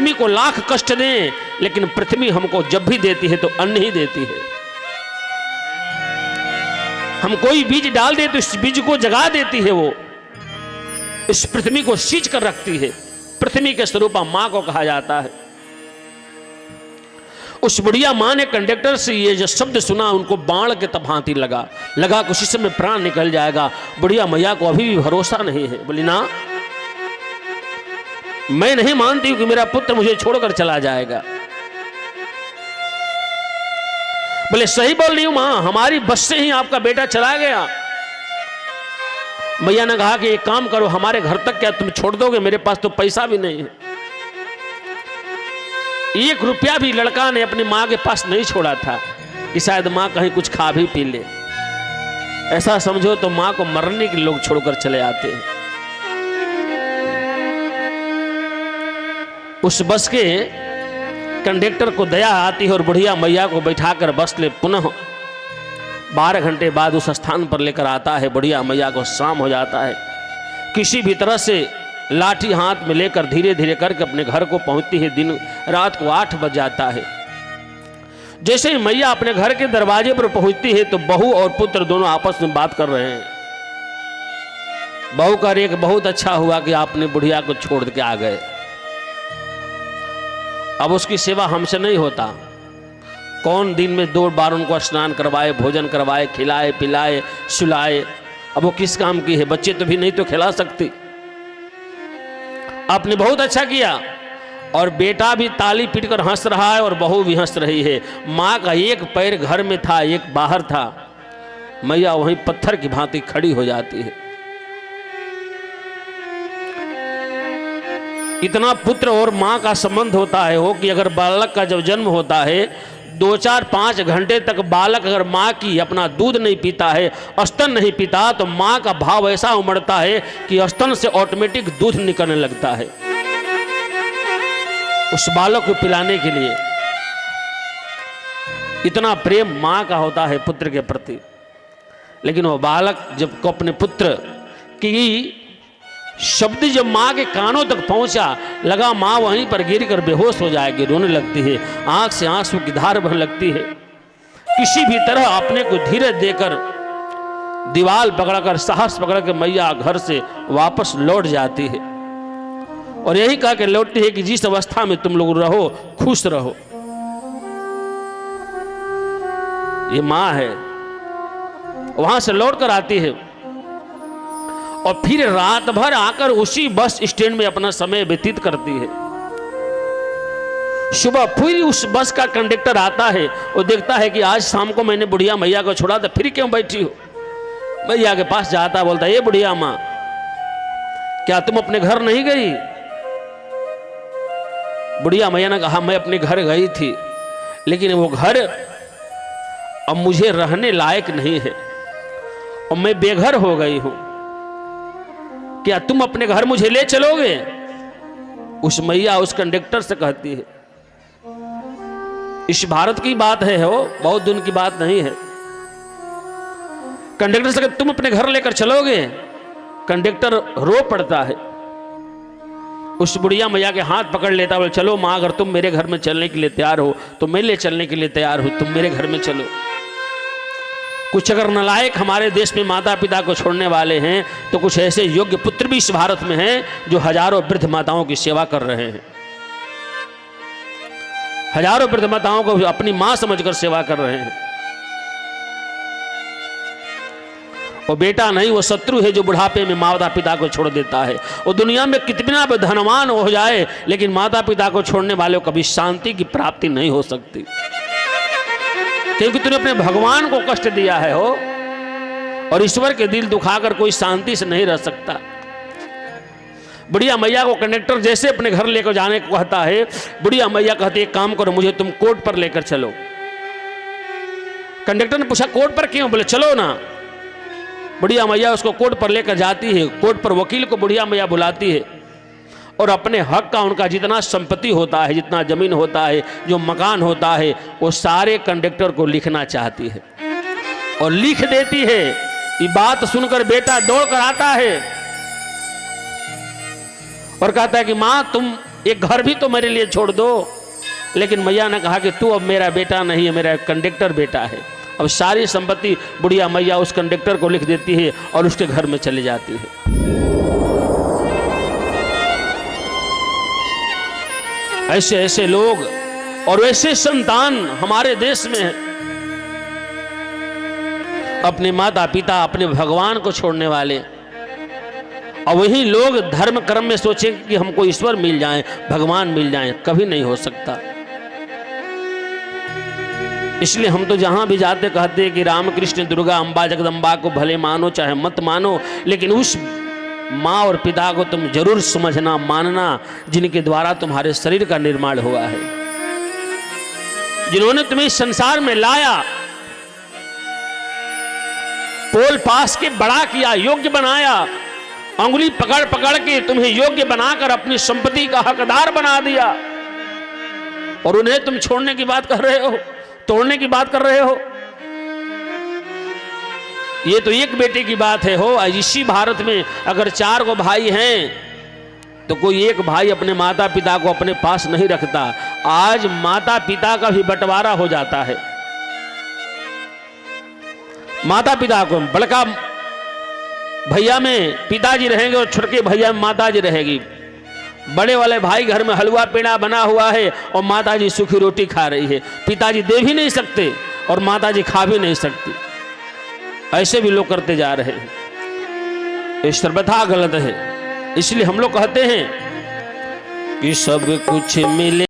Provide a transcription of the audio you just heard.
पृथ्वी को लाख कष्ट दें, लेकिन पृथ्वी हमको जब भी देती है तो अन्न ही देती है। हम कोई बीज डाल दे तो इस बीज को जगा देती है, वो इस पृथ्वी को सींच कर रखती है। पृथ्वी के स्वरूपा मां को कहा जाता है। उस बुढ़िया मां ने कंडक्टर से ये जो शब्द सुना, उनको बाण के तभांति लगा कुछ समय प्राण निकल जाएगा। बुढ़िया मैया को अभी भी भरोसा नहीं है। बोली ना, मैं नहीं मानती हूं कि मेरा पुत्र मुझे छोड़कर चला जाएगा। बोले सही बोल रही हूं मां, हमारी बस से ही आपका बेटा चला गया। मैया ने कहा कि एक काम करो, हमारे घर तक क्या तुम छोड़ दोगे? मेरे पास तो पैसा भी नहीं है। 1 रुपया भी लड़का ने अपनी मां के पास नहीं छोड़ा था कि शायद मां कहीं कुछ खा भी पी ले। ऐसा समझो तो मां को मरने के लोग छोड़कर चले आते हैं। उस बस के कंडक्टर को दया आती है और बुढ़िया मैया को बैठाकर बस ले पुनः 12 घंटे बाद उस स्थान पर लेकर आता है। बुढ़िया मैया को शाम हो जाता है। किसी भी तरह से लाठी हाथ में लेकर धीरे धीरे करके अपने घर को पहुंचती है। दिन रात को 8 बज जाता है। जैसे ही मैया अपने घर के दरवाजे पर पहुंचती है तो बहू और पुत्र दोनों आपस में बात कर रहे हैं। बहू कह रही है कि बहुत अच्छा हुआ कि आपने बुढ़िया को छोड़ के आ गए। अब उसकी सेवा हमसे नहीं होता। कौन दिन में 2 बार उनको स्नान करवाए, भोजन करवाए, खिलाए पिलाए सुलाए। अब वो किस काम की है? बच्चे तो भी नहीं तो खिला सकती। आपने बहुत अच्छा किया। और बेटा भी ताली पीटकर हंस रहा है और बहू भी हंस रही है। मां का एक पैर घर में था, एक बाहर था। मैया वहीं पत्थर की भांति खड़ी हो जाती है। इतना पुत्र और मां का संबंध होता है हो कि अगर बालक का जब जन्म होता है 2, 4, 5 घंटे तक बालक अगर मां की अपना दूध नहीं पीता है, स्तन नहीं पीता, तो मां का भाव ऐसा उमड़ता है कि स्तन से ऑटोमेटिक दूध निकलने लगता है उस बालक को पिलाने के लिए। इतना प्रेम मां का होता है पुत्र के प्रति। लेकिन वो बालक जब को अपने पुत्र की शब्द जब मां के कानों तक पहुंचा, लगा मां वहीं पर गिरकर बेहोश हो जाएगी, रोने लगती है, आंख से आंसू की धार बहने लगती है। किसी भी तरह अपने को धीरज देकर दीवाल पकड़कर साहस पकड़ के मैया घर से वापस लौट जाती है और यही कहा कि लौटती है कि जिस अवस्था में तुम लोग रहो खुश रहो। ये मां है। वहां से लौट कर आती है और फिर रात भर आकर उसी बस स्टैंड में अपना समय व्यतीत करती है। सुबह फिर उस बस का कंडक्टर आता है और देखता है कि आज शाम को मैंने बुढ़िया मैया को छोड़ा था, फिर क्यों बैठी हो? मैया के पास जाता, बोलता ये बुढ़िया मां, क्या तुम अपने घर नहीं गई? बुढ़िया मैया ने कहा मैं अपने घर गई थी, लेकिन वो घर अब मुझे रहने लायक नहीं है और मैं बेघर हो गई हूं। क्या तुम अपने घर मुझे ले चलोगे? उस मैया उस कंडक्टर से कहती है। इस भारत की बात है, हो बहुत दिन की बात नहीं है। कंडक्टर से कहते तुम अपने घर लेकर चलोगे? कंडक्टर रो पड़ता है। उस बुढ़िया मैया के हाथ पकड़ लेता, बोले चलो मां, अगर तुम मेरे घर में चलने के लिए तैयार हो तो मैं ले चलने के लिए तैयार हूं, तुम मेरे घर में चलो। कुछ अगर नालायक हमारे देश में माता पिता को छोड़ने वाले हैं तो कुछ ऐसे योग्य पुत्र भी इस भारत में हैं जो हजारों वृद्ध माताओं की सेवा कर रहे हैं। हजारों वृद्ध माताओं को अपनी मां समझकर सेवा कर रहे हैं। वो बेटा नहीं, वो शत्रु है जो बुढ़ापे में माता पिता को छोड़ देता है। वो दुनिया में कितना भी धनवान हो जाए, लेकिन माता पिता को छोड़ने वाले को कभी शांति की प्राप्ति नहीं हो सकती, क्योंकि तूने अपने भगवान को कष्ट दिया है हो, और ईश्वर के दिल दुखाकर कोई शांति से नहीं रह सकता। बुढ़िया मैया को कंडक्टर जैसे अपने घर लेकर जाने को कहता है, बुढ़िया मैया कहती है एक काम करो, मुझे तुम कोर्ट पर लेकर चलो। कंडक्टर ने पूछा कोर्ट पर क्यों? बोले चलो ना। बुढ़िया मैया उसको कोर्ट पर लेकर जाती है। कोर्ट पर वकील को बुढ़िया मैया बुलाती है और अपने हक का, उनका जितना संपत्ति होता है, जितना जमीन होता है, जो मकान होता है, वो सारे कंडक्टर को लिखना चाहती है और लिख देती है। ये बात सुनकर बेटा दौड़ कर आता है और कहता है कि मां तुम एक घर भी तो मेरे लिए छोड़ दो। लेकिन मैया ने कहा कि तू अब मेरा बेटा नहीं है, मेरा कंडक्टर बेटा है। अब सारी संपत्ति बुढ़िया मैया उस कंडक्टर को लिख देती है और उसके घर में चली जाती है। ऐसे ऐसे लोग और वैसे संतान हमारे देश में है, अपने माता पिता अपने भगवान को छोड़ने वाले। और वही लोग धर्म कर्म में सोचेंगे कि हमको ईश्वर मिल जाए, भगवान मिल जाए, कभी नहीं हो सकता। इसलिए हम तो जहां भी जाते कहते हैं कि राम कृष्ण दुर्गा अम्बा जगदम्बा को भले मानो चाहे मत मानो, लेकिन उस माँ और पिता को तुम जरूर समझना मानना जिनके द्वारा तुम्हारे शरीर का निर्माण हुआ है, जिन्होंने तुम्हें इस संसार में लाया, पोल पास के बड़ा किया, योग्य बनाया, अंगुली पकड़ पकड़ के तुम्हें योग्य बनाकर अपनी संपत्ति का हकदार बना दिया, और उन्हें तुम छोड़ने की बात कर रहे हो, तोड़ने की बात कर रहे हो। ये तो एक बेटे की बात है। हो इसी भारत में अगर 4 को भाई हैं तो कोई एक भाई अपने माता पिता को अपने पास नहीं रखता। आज माता पिता का भी बंटवारा हो जाता है। माता पिता को बड़का भैया में पिताजी रहेंगे और छोटे भैया में माताजी रहेगी। बड़े वाले भाई घर में हलवा पेड़ा बना हुआ है और माताजी सूखी रोटी खा रही है। पिताजी दे भी नहीं सकते और माताजी खा भी नहीं सकती। ऐसे भी लोग करते जा रहे हैं, ये सर्वथा गलत है। इसलिए हम लोग कहते हैं कि सब कुछ मिले